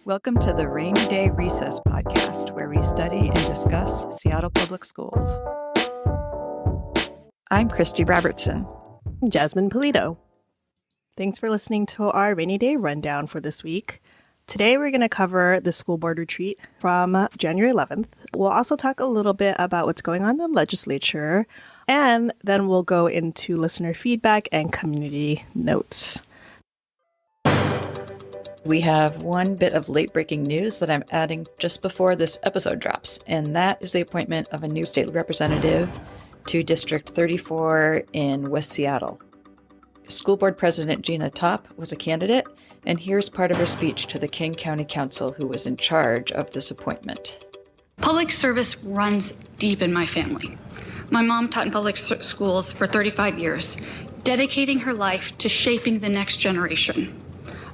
Welcome to the Rainy Day Recess podcast, where we study and discuss Seattle Public Schools. I'm Christy Robertson. Jasmine Polito. Thanks for listening to our Rainy Day Rundown for this week. Today we're going to cover the school board retreat from January 11th. We'll also talk a little bit about what's going on in the legislature, and then we'll go into listener feedback and community notes. We have one bit of late-breaking news that I'm adding just before this episode drops, and that is the appointment of a new state representative to District 34 in West Seattle. School Board President Gina Topp was a candidate, and here's part of her speech to the King County Council, who was in charge of this appointment. Public service runs deep in my family. My mom taught in public schools for 35 years, dedicating her life to shaping the next generation.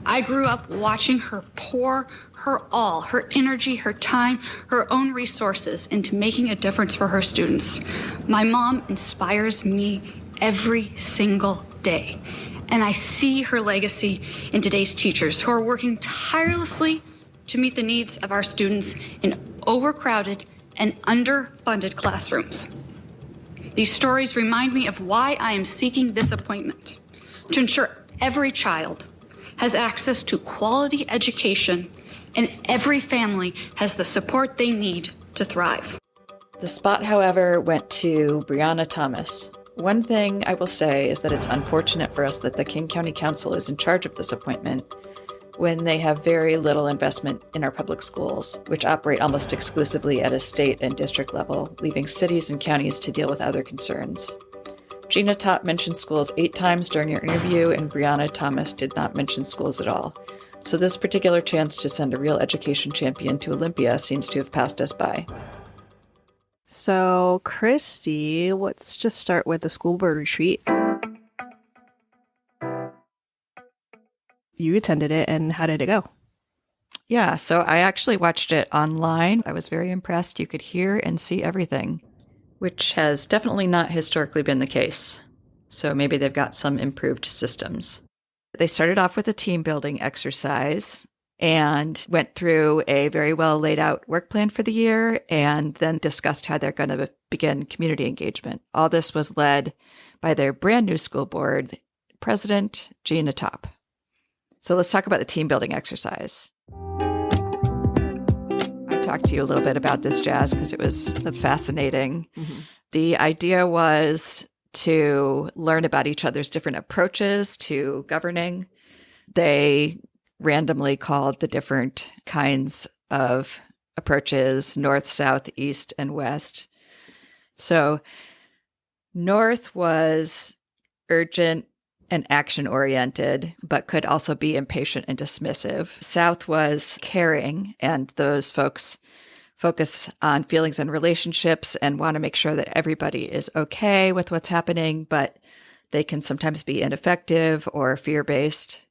I grew up watching her pour her all, her energy, her time, her own resources into making a difference for her students. My mom inspires me every single day, and I see her legacy in today's teachers who are working tirelessly to meet the needs of our students in overcrowded and underfunded classrooms. These stories remind me of why I am seeking this appointment, to ensure every child has access to quality education, and every family has the support they need to thrive. The spot, however, went to Brianna Thomas. One thing I will say is that it's unfortunate for us that the King County Council is in charge of this appointment when they have very little investment in our public schools, which operate almost exclusively at a state and district level, leaving cities and counties to deal with other concerns. Gina Topp mentioned schools 8 times during her interview, and Brianna Thomas did not mention schools at all. So this particular chance to send a real education champion to Olympia seems to have passed us by. So, Christy, let's just start with the school board retreat. You attended it, and how did it go? Yeah, so I actually watched it online. I was very impressed. You could hear and see everything, which has definitely not historically been the case. So maybe they've got some improved systems. They started off with a team building exercise and went through a very well laid out work plan for the year, and then discussed how they're going to begin community engagement. All this was led by their brand new school board president, Gina Topp. So let's talk about the team building exercise. I talked to you a little bit about this, Jazz, because that's fascinating. Mm-hmm. The idea was to learn about each other's different approaches to governing. They randomly called the different kinds of approaches north, south, east, and west. So north was urgent and action-oriented, but could also be impatient and dismissive. South was caring, and those folks focus on feelings and relationships and want to make sure that everybody is okay with what's happening, but they can sometimes be ineffective or fear-based.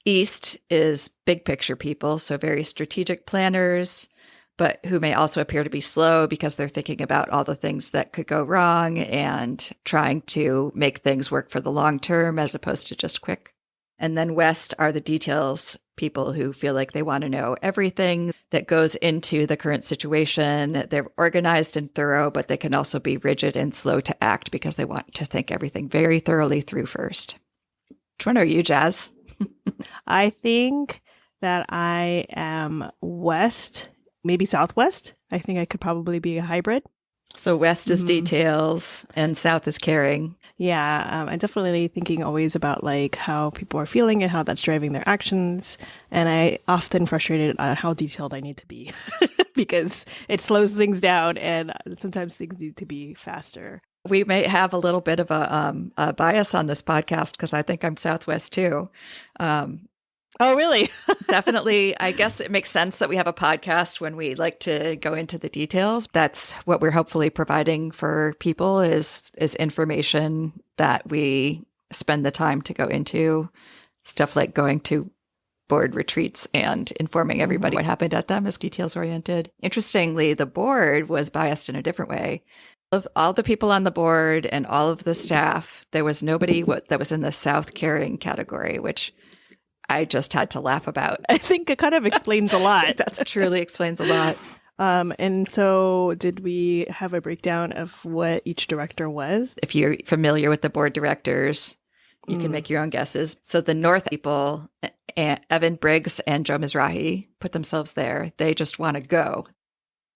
East is big picture people, so very strategic planners, but who may also appear to be slow because they're thinking about all the things that could go wrong and trying to make things work for the long term as opposed to just quick. And then West are the details people who feel like they want to know everything that goes into the current situation. They're organized and thorough, but they can also be rigid and slow to act because they want to think everything very thoroughly through first. Which one are you, Jazz? I think that I am West, maybe Southwest. I think I could probably be a hybrid. So West is details and South is caring. Yeah, I'm definitely thinking always about like how people are feeling and how that's driving their actions. And I often frustrated at how detailed I need to be because it slows things down and sometimes things need to be faster. We may have a little bit of a bias on this podcast because I think I'm Southwest too. Oh, really? Definitely. I guess it makes sense that we have a podcast when we like to go into the details. That's what we're hopefully providing for people is information that we spend the time to go into. Stuff like going to board retreats and informing everybody what happened at them is details oriented. Interestingly, the board was biased in a different way. Of all the people on the board and all of the staff, there was nobody that was in the South caring category, which I just had to laugh about. I think it kind of explains a lot. That truly explains a lot. And so did we have a breakdown of what each director was? If you're familiar with the board directors, you can make your own guesses. So the North people, Evan Briggs and Joe Mizrahi, put themselves there. They just want to go.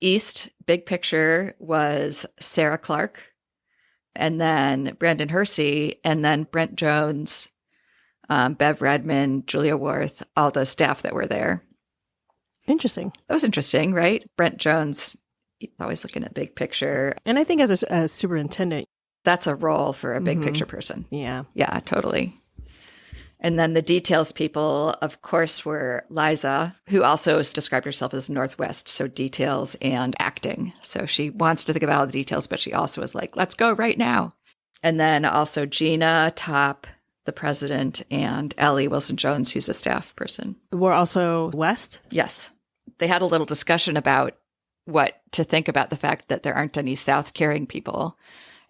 East, big picture, was Sarah Clark, and then Brandon Hersey, and then Brent Jones, Bev Redmond, Julia Worth, all the staff that were there. Interesting. That was interesting, right? Brent Jones, he's always looking at big picture. And I think as a superintendent, that's a role for a big picture person. Yeah. Yeah, totally. And then the details people, of course, were Liza, who also described herself as Northwest, so details and acting. So she wants to think about all the details, but she also is like, let's go right now. And then also Gina Top, the president, and Ellie Wilson-Jones, who's a staff person. We're also West? Yes. They had a little discussion about what to think about the fact that there aren't any South carrying people.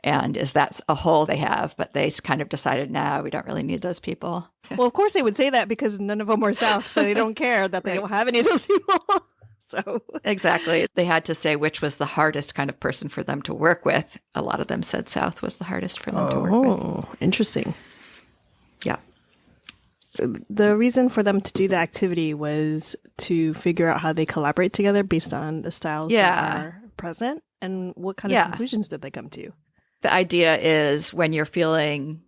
And is that a hole they have? But they kind of decided, no, we don't really need those people. Well, of course they would say that because none of them are South, so they don't care that they don't have any of those people. So exactly. They had to say which was the hardest kind of person for them to work with. A lot of them said South was the hardest for them to work with. Oh, interesting. Yeah. The reason for them to do the activity was to figure out how they collaborate together based on the styles that are present. And what kind of conclusions did they come to? The idea is when you're feeling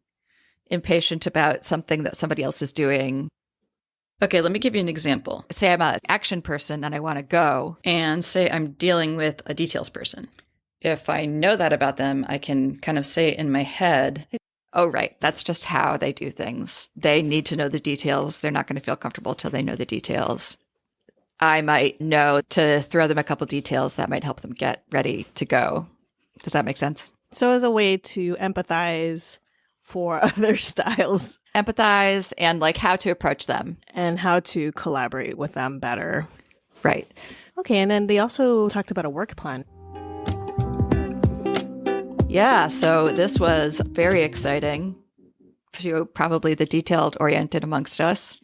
impatient about something that somebody else is doing. Okay, let me give you an example. Say I'm an action person and I want to go, and say I'm dealing with a details person. If I know that about them, I can kind of say in my head, oh, right, that's just how they do things. They need to know the details. They're not going to feel comfortable till they know the details. I might know to throw them a couple details that might help them get ready to go. Does that make sense? So as a way to empathize for other styles. Empathize and like how to approach them. And how to collaborate with them better. Right. Okay, and then they also talked about a work plan. Yeah, so this was very exciting to probably the detailed-oriented amongst us.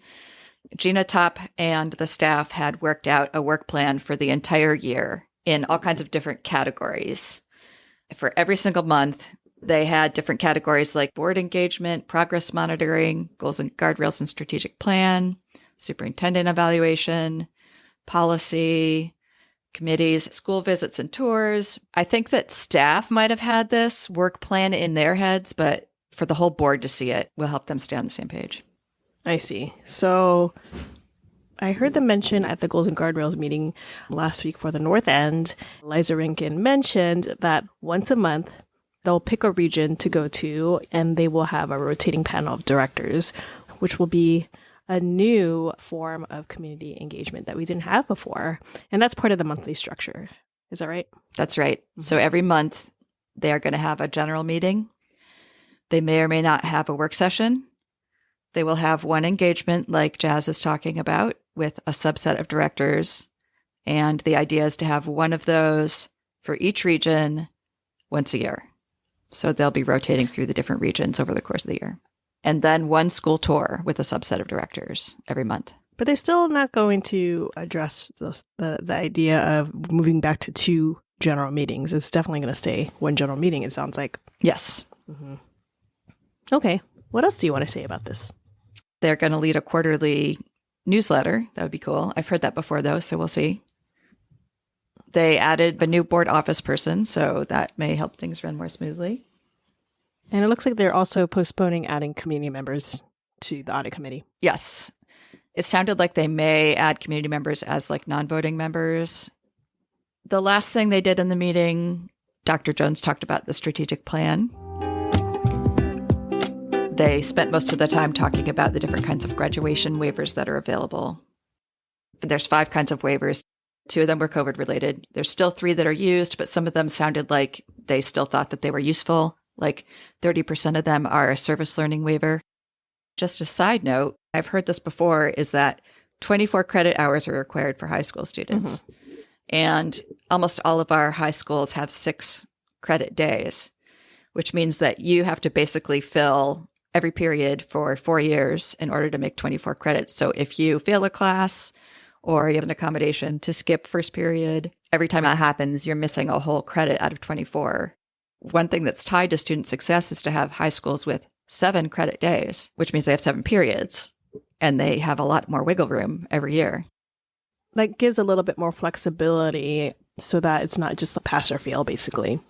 Gina Top and the staff had worked out a work plan for the entire year in all kinds of different categories. For every single month, they had different categories like board engagement, progress monitoring, goals and guardrails and strategic plan, superintendent evaluation, policy, committees, school visits and tours. I think that staff might have had this work plan in their heads, but for the whole board to see it will help them stay on the same page. I see. So I heard them mention at the Goals and Guardrails meeting last week for the North End, Liza Rinkin mentioned that once a month, they'll pick a region to go to, and they will have a rotating panel of directors, which will be a new form of community engagement that we didn't have before. And that's part of the monthly structure. Is that right? That's right. So every month, they are going to have a general meeting. They may or may not have a work session. They will have one engagement like Jazz is talking about with a subset of directors. And the idea is to have one of those for each region once a year. So they'll be rotating through the different regions over the course of the year. And then one school tour with a subset of directors every month. But they're still not going to address the idea of moving back to 2 general meetings. It's definitely going to stay 1 general meeting, it sounds like. Yes. Mm-hmm. Okay. What else do you want to say about this? They're going to lead a quarterly newsletter. That would be cool. I've heard that before, though, so we'll see. They added a new board office person, so that may help things run more smoothly. And it looks like they're also postponing adding community members to the audit committee. Yes. It sounded like they may add community members as like non-voting members. The last thing they did in the meeting, Dr. Jones talked about the strategic plan. They spent most of the time talking about the different kinds of graduation waivers that are available. There's 5 kinds of waivers. 2 of them were COVID related. There's still 3 that are used, but some of them sounded like they still thought that they were useful. Like 30% of them are a service learning waiver. Just a side note, I've heard this before, is that 24 credit hours are required for high school students. Mm-hmm. And almost all of our high schools have 6 credit days, which means that you have to basically fill every period for 4 years in order to make 24 credits. So if you fail a class or you have an accommodation to skip first period, every time that happens, you're missing a whole credit out of 24. One thing that's tied to student success is to have high schools with 7 credit days, which means they have 7 periods, and they have a lot more wiggle room every year. That gives a little bit more flexibility so that it's not just a pass or fail, basically.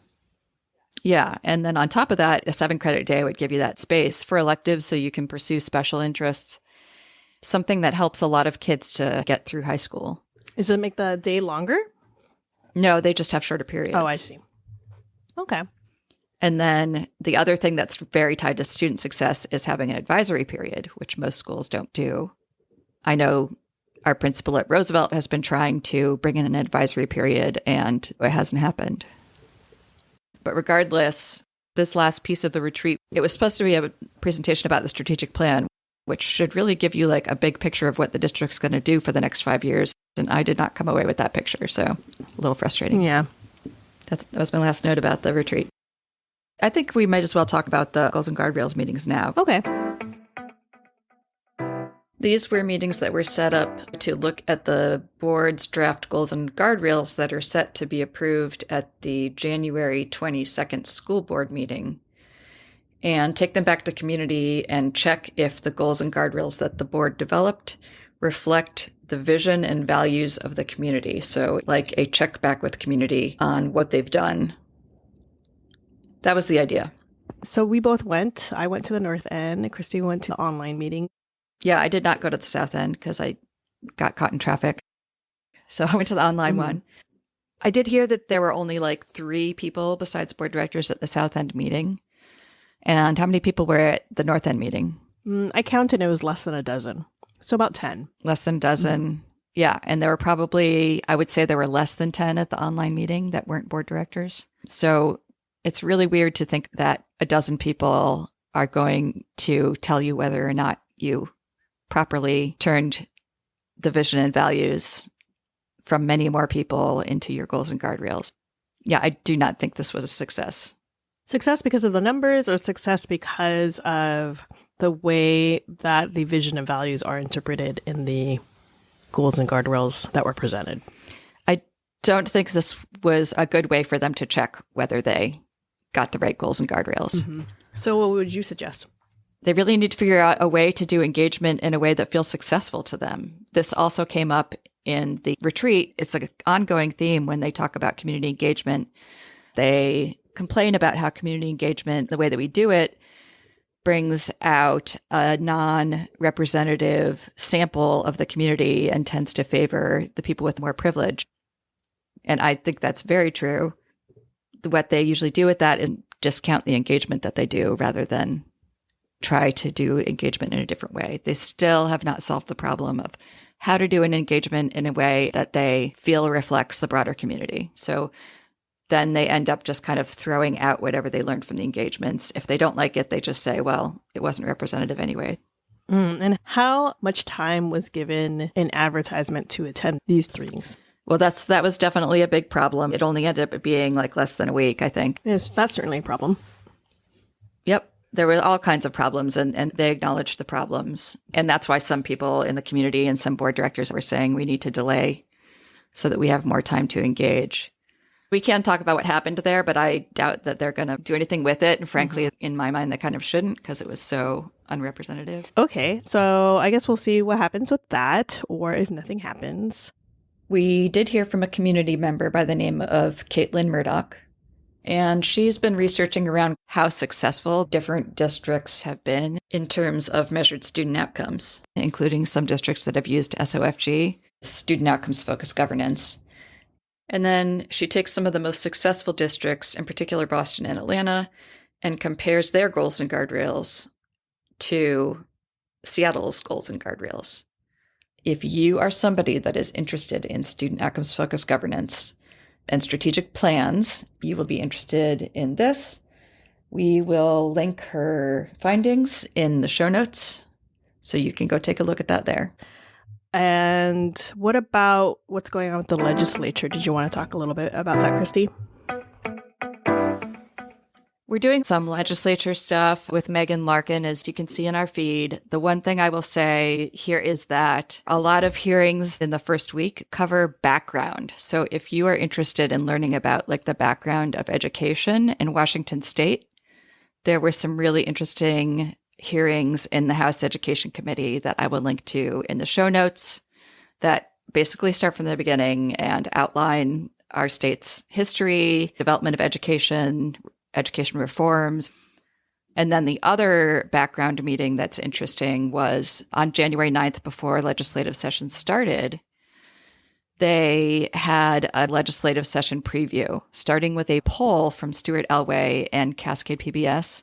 Yeah. And then on top of that, a 7 credit day would give you that space for electives so you can pursue special interests, something that helps a lot of kids to get through high school. Does it make the day longer? No, they just have shorter periods. Oh, I see. Okay. And then the other thing that's very tied to student success is having an advisory period, which most schools don't do. I know our principal at Roosevelt has been trying to bring in an advisory period, and it hasn't happened. But regardless, this last piece of the retreat, it was supposed to be a presentation about the strategic plan, which should really give you like a big picture of what the district's going to do for the next 5 years. And I did not come away with that picture, so a little frustrating. Yeah. That was my last note about the retreat. I think we might as well talk about the Goals and Guardrails meetings now. Okay. These were meetings that were set up to look at the board's draft goals and guardrails that are set to be approved at the January 22nd school board meeting, and take them back to community and check if the goals and guardrails that the board developed reflect the vision and values of the community. So like a check back with community on what they've done. That was the idea. So we both went. I went to the North End. Christy went to the online meeting. Yeah, I did not go to the South End because I got caught in traffic. So I went to the online one. I did hear that there were only like 3 people besides board directors at the South End meeting. And how many people were at the North End meeting? I counted, it was less than a dozen. So about 10. Less than a dozen. Yeah. And there were probably, I would say there were less than 10 at the online meeting that weren't board directors. So it's really weird to think that a dozen people are going to tell you whether or not you properly turned the vision and values from many more people into your goals and guardrails. Yeah, I do not think this was a success. Success because of the numbers, or success because of the way that the vision and values are interpreted in the goals and guardrails that were presented? I don't think this was a good way for them to check whether they got the right goals and guardrails. So what would you suggest? They really need to figure out a way to do engagement in a way that feels successful to them. This also came up in the retreat. It's an ongoing theme when they talk about community engagement. They complain about how community engagement, the way that we do it, brings out a non-representative sample of the community and tends to favor the people with more privilege. And I think that's very true. What they usually do with that is discount the engagement that they do rather than try to do engagement in a different way. They still have not solved the problem of how to do an engagement in a way that they feel reflects the broader community. So then they end up just kind of throwing out whatever they learned from the engagements. If they don't like it, they just say, well, it wasn't representative anyway. And how much time was given in advertisement to attend these meetings? Well, that was definitely a big problem. It only ended up being like less than a week, I think. Yes, that's certainly a problem. Yep. There were all kinds of problems, and they acknowledged the problems. And that's why some people in the community and some board directors were saying we need to delay so that we have more time to engage. We can talk about what happened there, but I doubt that they're going to do anything with it. And frankly, in my mind, they kind of shouldn't because it was so unrepresentative. Okay, so I guess we'll see what happens with that, or if nothing happens. We did hear from a community member by the name of Kaitlin Murdock, and she's been researching around how successful different districts have been in terms of measured student outcomes, including some districts that have used SOFG, student outcomes focused governance. And then she takes some of the most successful districts, in particular Boston and Atlanta, and compares their goals and guardrails to Seattle's goals and guardrails. If you are somebody that is interested in student outcomes focused governance and strategic plans, you will be interested in this. We will link her findings in the show notes, so you can go take a look at that there. And what about what's going on with the legislature? Did you want to talk a little bit about that, Christy? We're doing some legislature stuff with Megan Larkin, as you can see in our feed. The one thing I will say here is that a lot of hearings in the first week cover background. So if you are interested in learning about like the background of education in Washington State, there were some really interesting hearings in the House Education Committee that I will link to in the show notes that basically start from the beginning and outline our state's history, development of education reforms. And then the other background meeting that's interesting was on January 9th, before legislative session started, they had a legislative session preview, starting with a poll from Stuart Elway and Cascade PBS.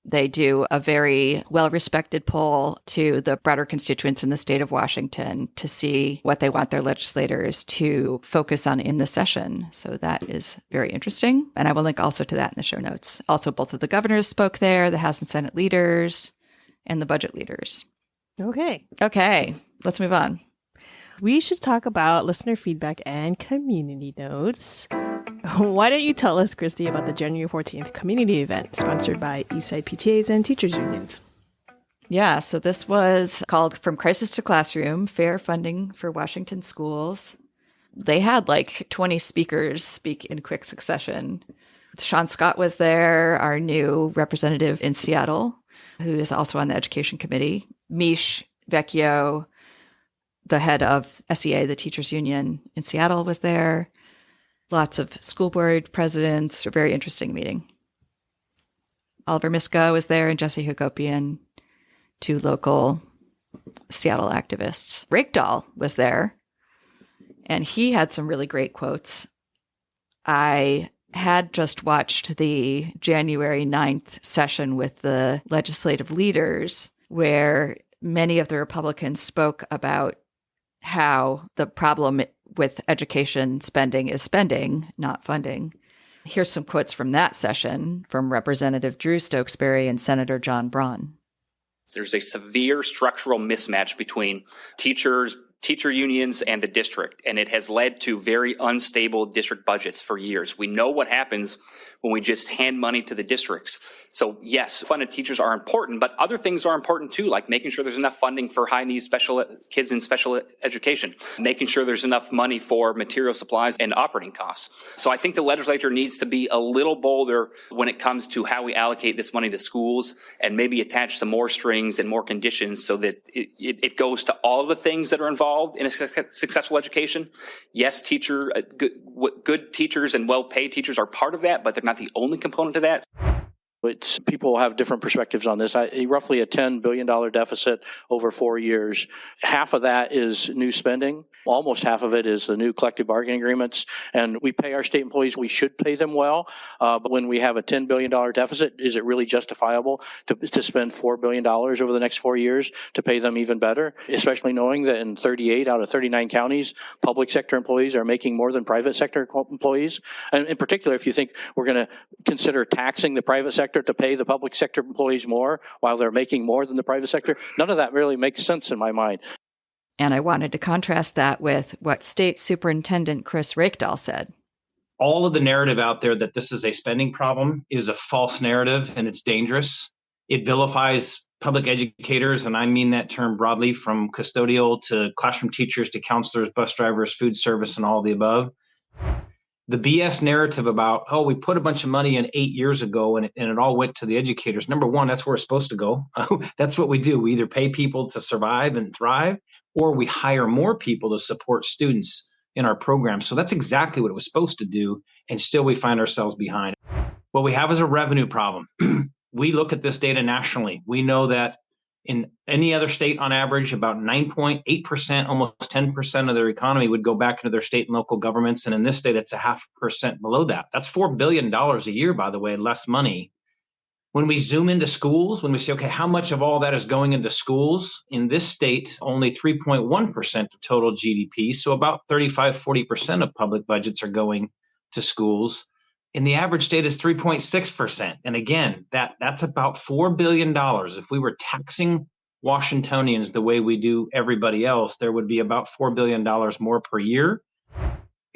They do a very well-respected poll to the broader constituents in the state of Washington to see what they want their legislators to focus on in the session. So that is very interesting. And I will link also to that in the show notes. Also, both of the governors spoke there, the House and Senate leaders, and the budget leaders. Okay, let's move on. we should talk about listener feedback and community notes. Why don't you tell us, Christy, about the January 14th community event sponsored by Eastside PTAs and teachers unions? Yeah, so this was called From Crisis to Classroom, Fair Funding for Washington Schools. They had like 20 speakers speak in quick succession. Sean Scott was there, our new representative in Seattle, who is also on the Education Committee. Mish Vecchio, the head of SEA, the teachers union in Seattle, was there. Lots of school board presidents. A very interesting meeting. Oliver Miska was there and Jesse Hagopian, two local Seattle activists. Rakedahl was there, and he had some really great quotes. I had just watched the January 9th session with the legislative leaders, where many of the Republicans spoke about how the problem with education spending is spending, not funding. Here's some quotes from that session from Representative Drew Stokesbury and Senator John Braun. There's a severe structural mismatch between teachers, teacher unions, and the district, and it has led to very unstable district budgets for years. We know what happens when we just hand money to the districts. So yes, funded teachers are important, but other things are important too, like making sure there's enough funding for high-need special kids in special education, making sure there's enough money for material supplies and operating costs. So I think the legislature needs to be a little bolder when it comes to how we allocate this money to schools, and maybe attach some more strings and more conditions so that it goes to all the things that are involved in a successful education. Yes, good teachers and well-paid teachers are part of that, but they're not the only component of that. People have different perspectives on this. Roughly a $10 billion deficit over 4 years. Half of that is new spending. Almost half of it is the new collective bargaining agreements. And we pay our state employees. We should pay them well. But when we have a $10 billion deficit, is it really justifiable to spend $4 billion over the next 4 years to pay them even better? Especially knowing that in 38 out of 39 counties, public sector employees are making more than private sector employees. And in particular, if you think we're going to consider taxing the private sector to pay the public sector employees more while they're making more than the private sector, none of that really makes sense in my mind. And I wanted to contrast that with what State Superintendent Chris Rakedahl said. All of the narrative out there that this is a spending problem is a false narrative, and it's dangerous. It vilifies public educators, and I mean that term broadly, from custodial to classroom teachers to counselors, bus drivers, food service, and all the above. The BS narrative about, we put a bunch of money in 8 years ago and it all went to the educators. Number one, that's where it's supposed to go. That's what we do. We either pay people to survive and thrive, or we hire more people to support students in our program. So that's exactly what it was supposed to do. And still we find ourselves behind. What we have is a revenue problem. We look at this data nationally. We know that in any other state, on average, about 9.8%, almost 10% of their economy would go back into their state and local governments. And in this state, it's 0.5% below that. That's $4 billion a year, by the way, less money. When we zoom into schools, when we say, okay, how much of all that is going into schools? In this state, only 3.1% of total GDP. So about 35-40% of public budgets are going to schools. And the average state is 3.6%. And again, that's about $4 billion. If we were taxing Washingtonians the way we do everybody else, there would be about $4 billion more per year.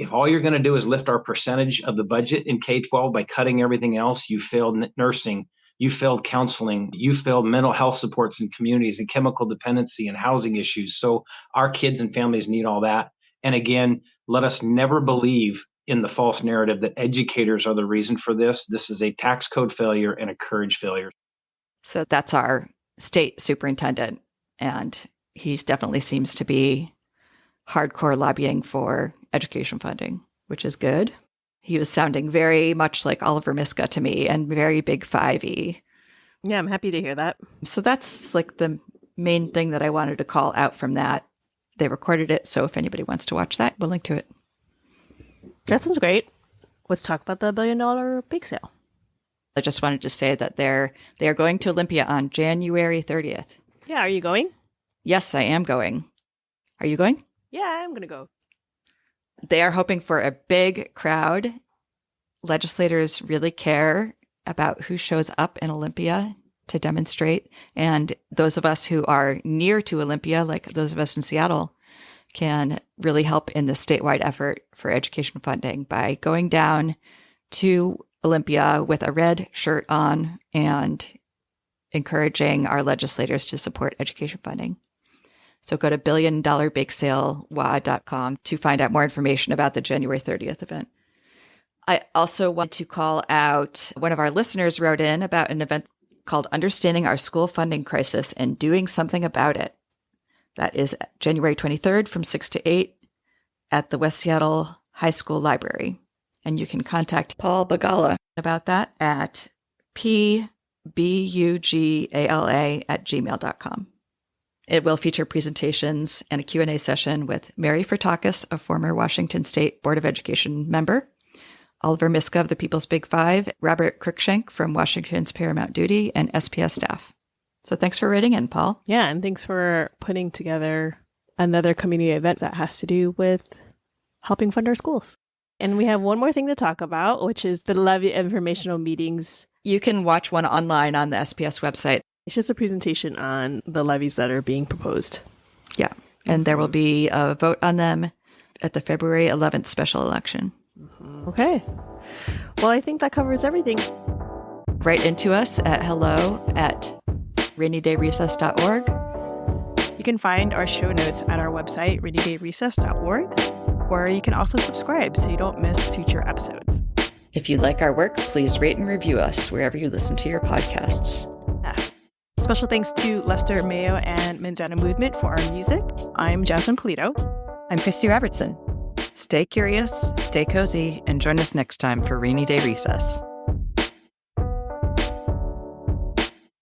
If all you're going to do is lift our percentage of the budget in K-12 by cutting everything else, you failed nursing, you failed counseling, you failed mental health supports in communities and chemical dependency and housing issues. So our kids and families need all that. And again, let us never believe in the false narrative that educators are the reason for this. This is a tax code failure and a courage failure. So that's our state superintendent. And he definitely seems to be hardcore lobbying for education funding, which is good. He was sounding very much like Oliver Miska to me and very big 5E. Yeah, I'm happy to hear that. So that's like the main thing that I wanted to call out from that. They recorded it, so if anybody wants to watch that, we'll link to it. That sounds great. Let's talk about the $1 billion bake sale. I just wanted to say that they are going to Olympia on January 30th. Yeah, are you going? Yes, I am going. Are you going? Yeah, I'm going to go. They are hoping for a big crowd. Legislators really care about who shows up in Olympia to demonstrate. And those of us who are near to Olympia, like those of us in Seattle, can really help in the statewide effort for education funding by going down to Olympia with a red shirt on and encouraging our legislators to support education funding. So go to billiondollarbakesale.com to find out more information about the January 30th event. I also want to call out one of our listeners wrote in about an event called Understanding Our School Funding Crisis and Doing Something About It. That is January 23rd from 6 to 8 at the West Seattle High School Library. And you can contact Paul Bagala about that at pbugala@gmail.com. It will feature presentations and a Q&A session with Mary Furtakis, a former Washington State Board of Education member, Oliver Miska of the People's Big Five, Robert Cruikshank from Washington's Paramount Duty, and SPS staff. So thanks for writing in, Paul. Yeah, and thanks for putting together another community event that has to do with helping fund our schools. And we have one more thing to talk about, which is the levy informational meetings. You can watch one online on the SPS website. It's just a presentation on the levies that are being proposed. Yeah, and there will be a vote on them at the February 11th special election. Okay. Well, I think that covers everything. Write into us at hello@rainydayrecess.org. You can find our show notes at our website, rainydayrecess.org, or you can also subscribe so you don't miss future episodes. If you like our work, please rate and review us wherever you listen to your podcasts. Yes. Special thanks to Lester Mayo and Manzana Movement for our music. I'm Jasmine Polito. I'm Christy Robertson. Stay curious, stay cozy, and join us next time for Rainy Day Recess.